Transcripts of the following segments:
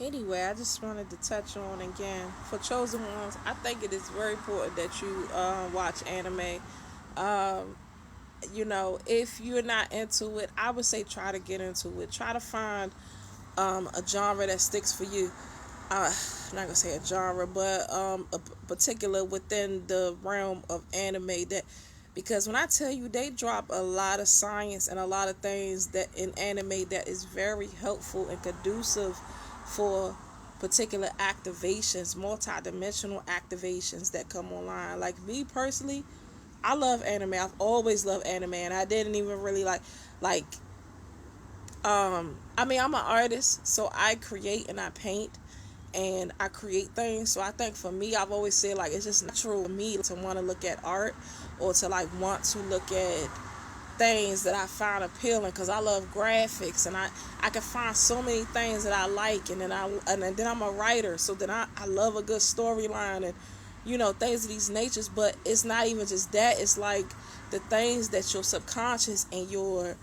Anyway, I just wanted to touch on again for chosen ones. I think it is very important that you watch anime. Um, if you're not into it, I would say try to get into it. Try to find a genre that sticks for you. I'm not gonna say a genre, but particular within the realm of anime that, because when I tell you they drop a lot of science and a lot of things that in anime that is very helpful and conducive for particular activations, multi-dimensional activations that come online. Like me personally, I love anime. I've always loved anime, and I didn't even really like. I mean, I'm an artist, so I create and I paint and I create things. So I think for me, I've always said like it's just natural for me to want to look at art or to like want to look at things that I find appealing because I love graphics and I can find so many things that I like, and then I'm a writer, so then I love a good storyline and things of these natures. But it's not even just that, it's like the things that your subconscious and your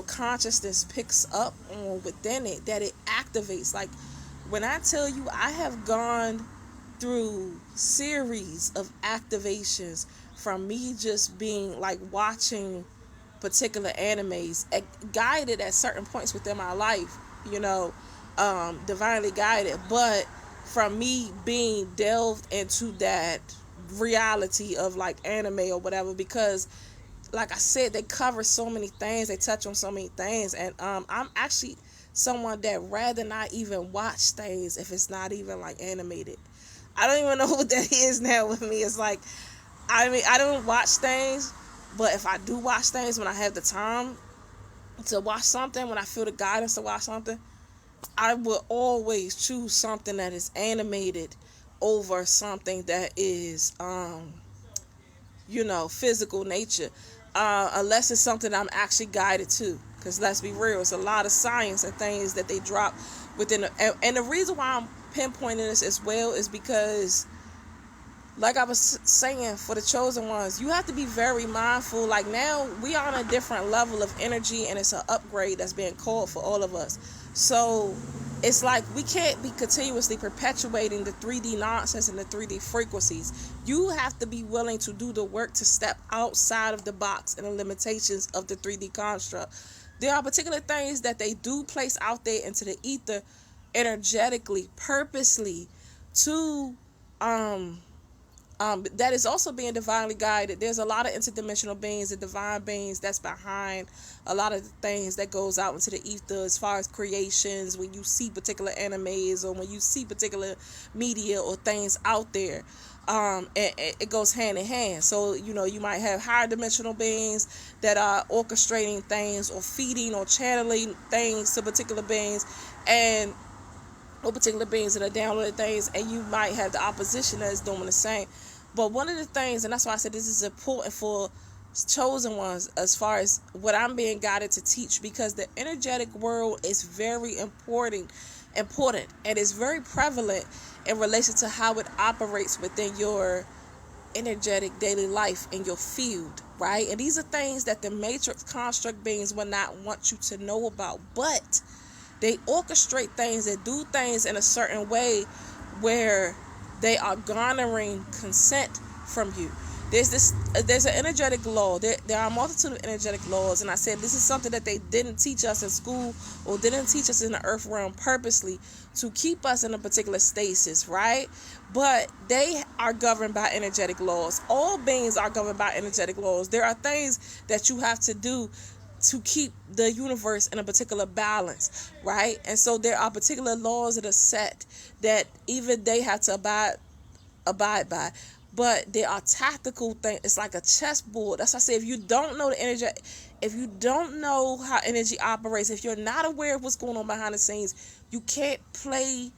consciousness picks up on within it, that it activates. Like when I tell you, I have gone through series of activations from me just being like watching particular animes, guided at certain points within my life, you know, divinely guided, but from me being delved into that reality of like anime or whatever, because like I said, they cover so many things, they touch on so many things, and I'm actually someone that rather not even watch things if it's not even like animated. I don't even know what that is now with me. It's like, I mean, I don't watch things, but if I do watch things when I have the time to watch something, when I feel the guidance to watch something, I will always choose something that is animated over something that is physical nature, unless it's something I'm actually guided to. Because let's be real, it's a lot of science and things that they drop within and the reason why I'm pinpointing this as well is because, like I was saying, for the chosen ones, you have to be very mindful. Like now we are on a different level of energy, and it's an upgrade that's being called for all of us. So it's like we can't be continuously perpetuating the 3D nonsense and the 3D frequencies. You have to be willing to do the work to step outside of the box and the limitations of the 3D construct. There are particular things that they do place out there into the ether energetically, purposely, to that is also being divinely guided. There's a lot of interdimensional beings and divine beings that's behind a lot of the things that goes out into the ether as far as creations. When you see particular animes or when you see particular media or things out there, it goes hand in hand. So you might have higher dimensional beings that are orchestrating things or feeding or channeling things to particular beings, and or particular beings that are downloading things, and you might have the opposition that is doing the same. But one of the things, and that's why I said this is important for chosen ones as far as what I'm being guided to teach, because the energetic world is very important, and is very prevalent in relation to how it operates within your energetic daily life in your field, right? And these are things that the matrix construct beings will not want you to know about, but they orchestrate things and do things in a certain way where they are garnering consent from you. There's an energetic law. There are a multitude of energetic laws, and I said this is something that they didn't teach us in school or didn't teach us in the earth realm purposely to keep us in a particular stasis, right? But they are governed by energetic laws. All beings are governed by energetic laws. There are things that you have to do to keep the universe in a particular balance, right? And so there are particular laws that are set that even they have to abide by. But there are tactical things. It's like a chessboard. That's why I say, if you don't know the energy, if you don't know how energy operates, if you're not aware of what's going on behind the scenes, you can't play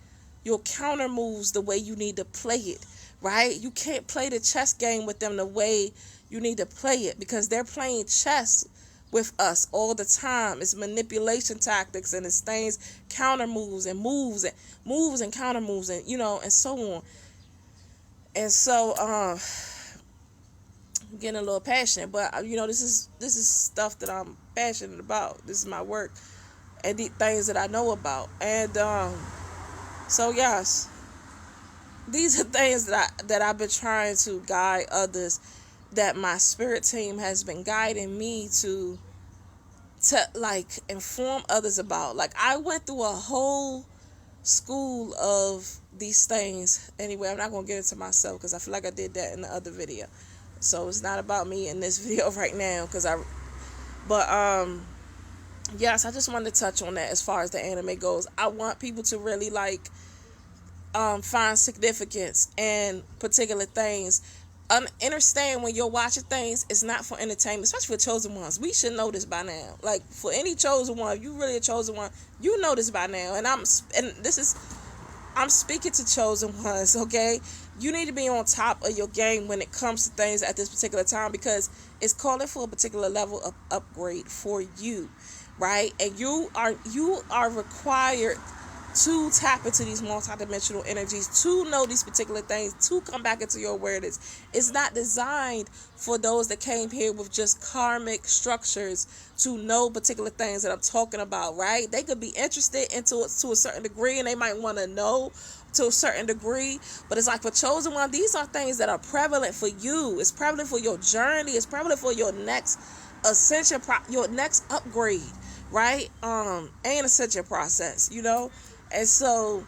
your counter moves the way you need to play it, right? You can't play the chess game with them the way you need to play it, because they're playing chess with us all the time. It's manipulation tactics, and it's things, counter moves and counter moves, and and so on. And so I'm getting a little passionate, but this is stuff that I'm passionate about. This is my work. and the things that I know about. And so yes, these are things that I've been trying to guide others, that my spirit team has been guiding me to like inform others about. Like, I went through a whole school of these things. Anyway, I'm not gonna get into myself because I feel like I did that in the other video. So it's not about me in this video right now, but yes, I just wanted to touch on that as far as the anime goes. I want people to really like find significance in particular things. Understand when you're watching things, it's not for entertainment, especially for chosen ones. We should know this by now. Like, for any chosen one, if you really a chosen one, you know this by now. And I'm speaking to chosen ones, okay? You need to be on top of your game when it comes to things at this particular time, because it's calling for a particular level of upgrade for you, right? And you are required to tap into these multidimensional energies, to know these particular things, to come back into your awareness. It's not designed for those that came here with just karmic structures to know particular things that I'm talking about, right? They could be interested into it to a certain degree, and they might want to know to a certain degree, but it's like for chosen one, these are things that are prevalent for you. It's prevalent for your journey. It's prevalent for your next ascension, your next upgrade, right? And ascension process, you know. And so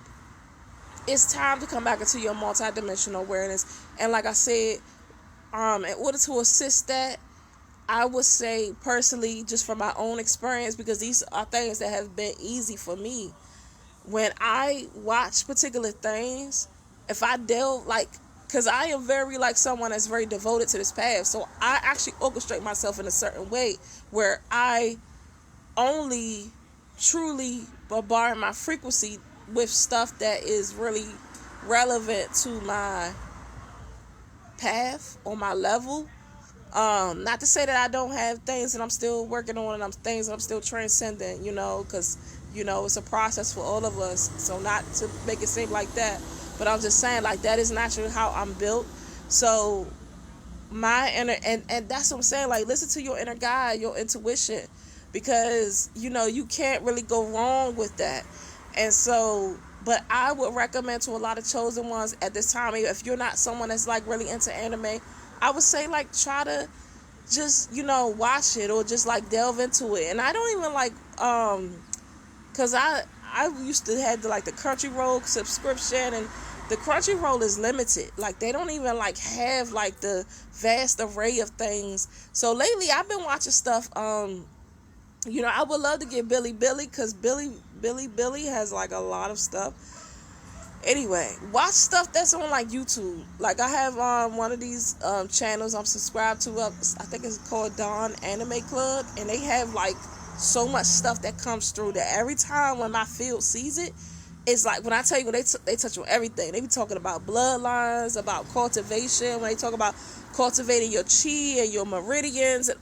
it's time to come back into your multidimensional awareness. And like I said, in order to assist that, I would say personally, just from my own experience, because these are things that have been easy for me. When I watch particular things, if I delve, like, because I am very like someone that's very devoted to this path, so I actually orchestrate myself in a certain way where I only truly bombard my frequency with stuff that is really relevant to my path or my level. Not to say that I don't have things that I'm still working on, and things that I'm still transcending, you know, because, you know, it's a process for all of us. So not to make it seem like that, but I'm just saying, like, that is naturally how I'm built. So my inner, and that's what I'm saying, like, listen to your inner guide, your intuition, because, you know, you can't really go wrong with that. And so, but I would recommend to a lot of chosen ones at this time, if you're not someone that's like really into anime, I would say, like, try to just, you know, watch it or just like delve into it. And I don't even like because I used to have the Crunchyroll subscription, and the Crunchyroll is limited. Like, they don't even like have like the vast array of things. So lately I've been watching stuff. You know, I would love to get Billy, because Billy has like a lot of stuff. Anyway, watch stuff that's on like YouTube. Like, I have one of these channels I'm subscribed to. I think it's called Dawn Anime Club, and they have like so much stuff that comes through that every time when my field sees it, it's like, when I tell you, they touch on everything. They be talking about bloodlines, about cultivation. When they talk about cultivating your chi and your meridians.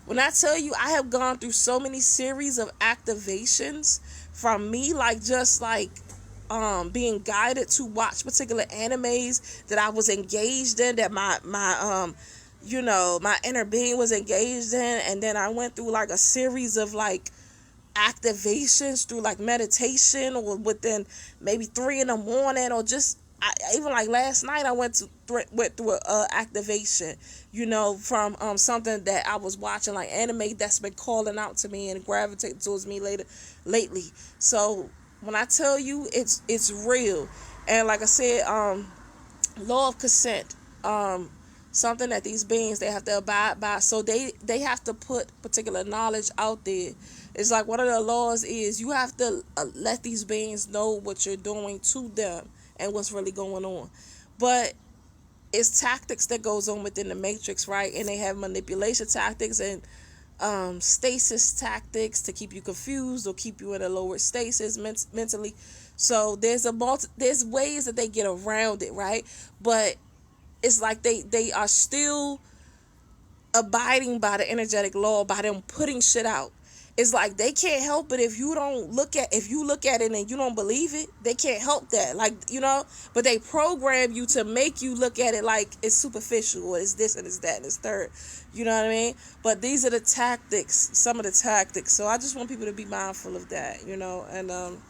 When I tell you, I have gone through so many series of activations from me, like, just like being guided to watch particular animes that I was engaged in, that my you know, my inner being was engaged in, and then I went through like a series of like activations through like meditation, or within maybe 3 a.m, or just even like last night I went through a activation, you know, from something that I was watching, like anime that's been calling out to me and gravitating towards me lately. So when I tell you, it's real. And like I said, law of consent, something that these beings, they have to abide by. So they have to put particular knowledge out there. It's like, one of the laws is you have to let these beings know what you're doing to them and what's really going on. But it's tactics that goes on within the matrix, right? And they have manipulation tactics and stasis tactics to keep you confused or keep you in a lower stasis mentally. So there's ways that they get around it, right? But it's like they are still abiding by the energetic law, by them putting shit out. it's like they can't help it if you look at it and you don't believe it. They can't help that, like, but they program you to make you look at it like it's superficial, or it's this and it's that and it's third. You know what I mean? But these are the tactics, some of the tactics. So I just want people to be mindful of that, and